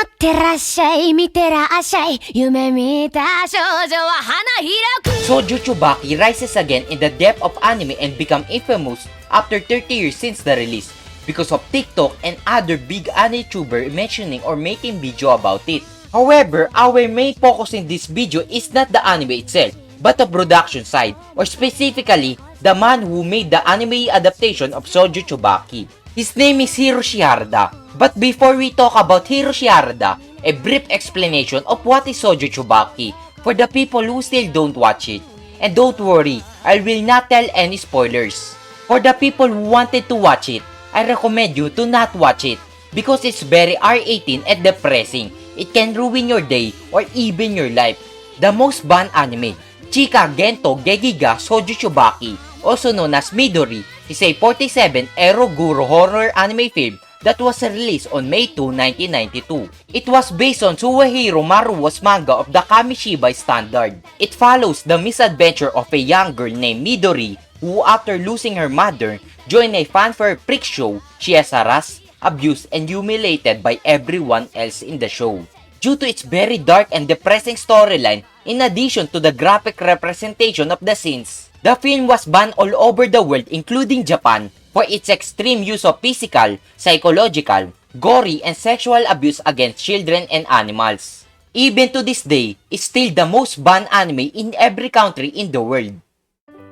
ってらっしゃい見てらっしゃい夢見た少女は花開く Shoujo Tsubaki rises again in the depth of anime and become infamous after 30 years since the release because of TikTok and other big anime YouTuber mentioning or making video about it. However, our main focus in this video is not the anime itself, but the production side, or specifically, the man who made the anime adaptation of Shoujo Tsubaki. His name is Hiroshi Harada. But before we talk about Hiroshi Harada, a brief explanation of what is Shoujo Tsubaki for the people who still don't watch it. And don't worry, I will not tell any spoilers. For the people who wanted to watch it, I recommend you to not watch it because it's very R18 and depressing. It can ruin your day or even your life. The most banned anime, Chika Gento Gegiga Shoujo Tsubaki, also known as Midori, is a 47-ero guru horror anime film that was released on May 2, 1992. It was based on Suehiro Maruo's manga of the Kamishibai standard. It follows the misadventure of a young girl named Midori who, after losing her mother, joined a fanfare freak show. She is harassed, abused, and humiliated by everyone else in the show. Due to its very dark and depressing storyline, in addition to the graphic representation of the scenes, the film was banned all over the world including Japan for its extreme use of physical, psychological, gory, and sexual abuse against children and animals. Even to this day, it's still the most banned anime in every country in the world.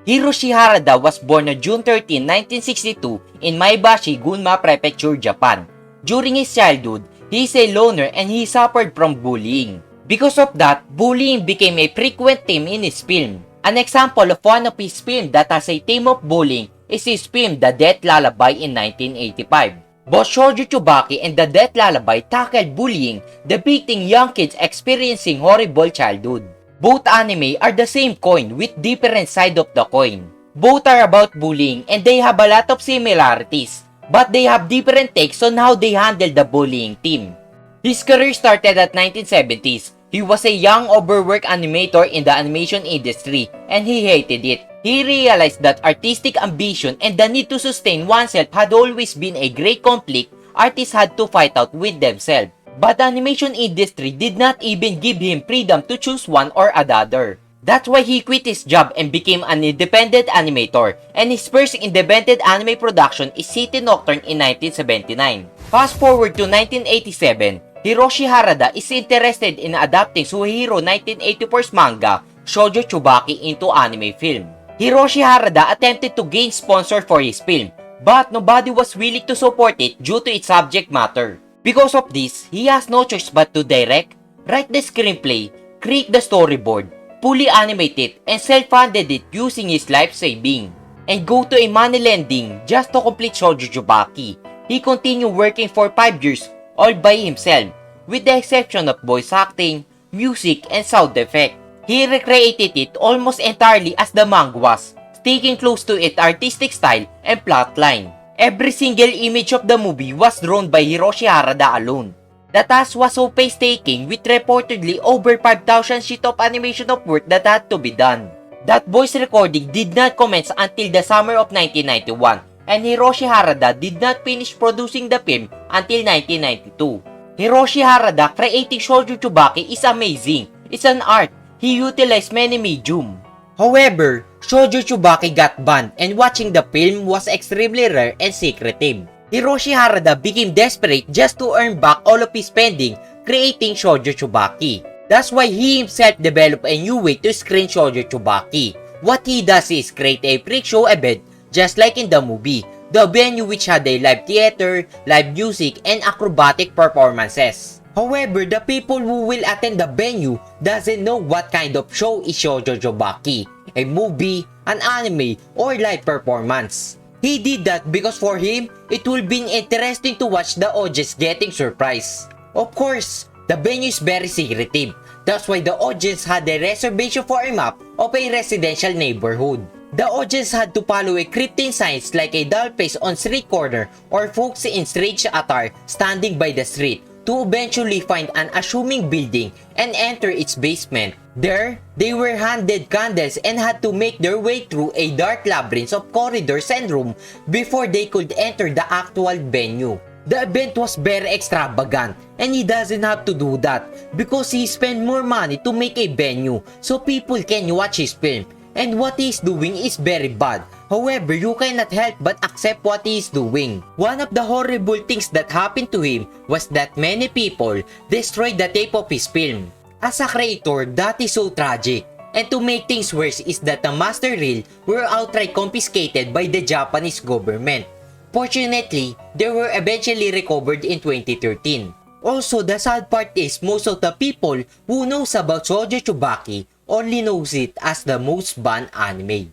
Hiroshi Harada was born on June 13, 1962 in Maebashi, Gunma Prefecture, Japan. During his childhood, he is a loner and he suffered from bullying. Because of that, bullying became a frequent theme in his film. An example of one of his films that has a theme of bullying is his film The Death Lullaby in 1985. Both Shoujo Tsubaki and The Death Lullaby tackled bullying, depicting young kids experiencing horrible childhood. Both anime are the same coin with different side of the coin. Both are about bullying and they have a lot of similarities, but they have different takes on how they handle the bullying theme. His career started at 1970s. He was a young overworked animator in the animation industry and he hated it. He realized that artistic ambition and the need to sustain oneself had always been a great conflict artists had to fight out with themselves. But the animation industry did not even give him freedom to choose one or another. That's why he quit his job and became an independent animator, and his first independent anime production is City Nocturne in 1979. Fast forward to 1987, Hiroshi Harada is interested in adapting Suehiro 1984's manga, Shoujo Tsubaki, into anime film. Hiroshi Harada attempted to gain sponsor for his film, but nobody was willing to support it due to its subject matter. Because of this, he has no choice but to direct, write the screenplay, create the storyboard, fully animate it, and self-funded it using his life saving, and go to a money lending just to complete Shoujo Tsubaki. He continued working for 5 years, all by himself, with the exception of voice acting, music, and sound effect. He recreated it almost entirely as the manga was, sticking close to its artistic style and plotline. Every single image of the movie was drawn by Hiroshi Harada alone. The task was so painstaking with reportedly over 5,000 sheets of animation of work that had to be done. That voice recording did not commence until the summer of 1991, and Hiroshi Harada did not finish producing the film until 1992. Hiroshi Harada creating Shoujo Tsubaki is amazing. It's an art. He utilized many medium. However, Shoujo Tsubaki got banned and watching the film was extremely rare and secretive. Hiroshi Harada became desperate just to earn back all of his spending creating Shoujo Tsubaki. That's why he himself developed a new way to screen Shoujo Tsubaki. What he does is create a freak show event just like in the movie, the venue which had a live theater, live music, and acrobatic performances. However, the people who will attend the venue doesn't know what kind of show is Shoujo Tsubaki, a movie, an anime, or live performance. He did that because for him, it will be interesting to watch the audience getting surprised. Of course, the venue is very secretive. That's why the audience had a reservation for a map of a residential neighborhood. The audience had to follow a cryptic signs like a doll face on street corner or folks in strange attire standing by the street to eventually find an assuming building and enter its basement. There, they were handed candles and had to make their way through a dark labyrinth of corridors and rooms before they could enter the actual venue. The event was very extravagant and he doesn't have to do that because he spent more money to make a venue so people can watch his film. And what he is doing is very bad. However, you cannot help but accept what he is doing. One of the horrible things that happened to him was that many people destroyed the tape of his film. As a creator, that is so tragic. And to make things worse is that the master reel were outright confiscated by the Japanese government. Fortunately, they were eventually recovered in 2013. Also, the sad part is most of the people who knows about Shoujo Tsubaki only knows it as the most banned anime.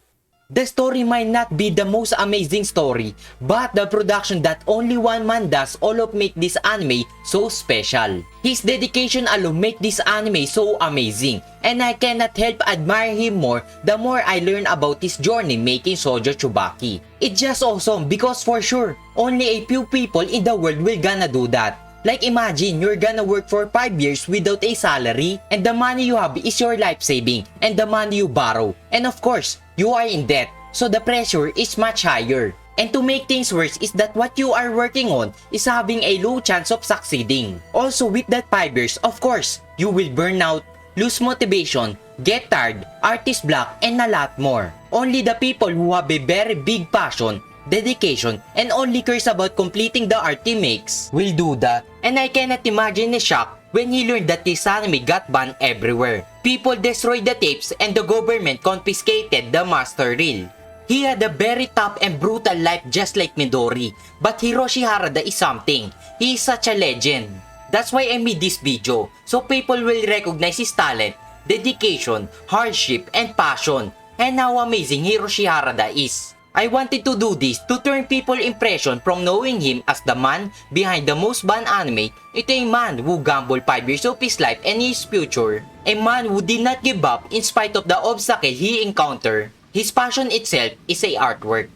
The story might not be the most amazing story, but the production that only one man does all of make this anime so special. His dedication alone make this anime so amazing, and I cannot help admire him more the more I learn about his journey making Shoujo Tsubaki. It's just awesome because for sure, only a few people in the world will gonna do that. Like imagine you're gonna work for 5 years without a salary and the money you have is your life saving and the money you borrow. And of course, you are in debt, so the pressure is much higher. And to make things worse is that what you are working on is having a low chance of succeeding. Also with that 5 years, of course, you will burn out, lose motivation, get tired, artist block, and a lot more. Only the people who have a very big passion, dedication, and only cares about completing the art he makes will do that. And I cannot imagine the shock when he learned that this anime got banned everywhere. People destroyed the tapes and the government confiscated the master reel. He had a very tough and brutal life just like Midori, but Hiroshi Harada is something. He is such a legend. That's why I made this video, so people will recognize his talent, dedication, hardship, and passion, and how amazing Hiroshi Harada is. I wanted to do this to turn people's impression from knowing him as the man behind the most banned anime into a man who gambled 5 years of his life and his future. A man who did not give up in spite of the obstacle he encountered. His passion itself is a artwork.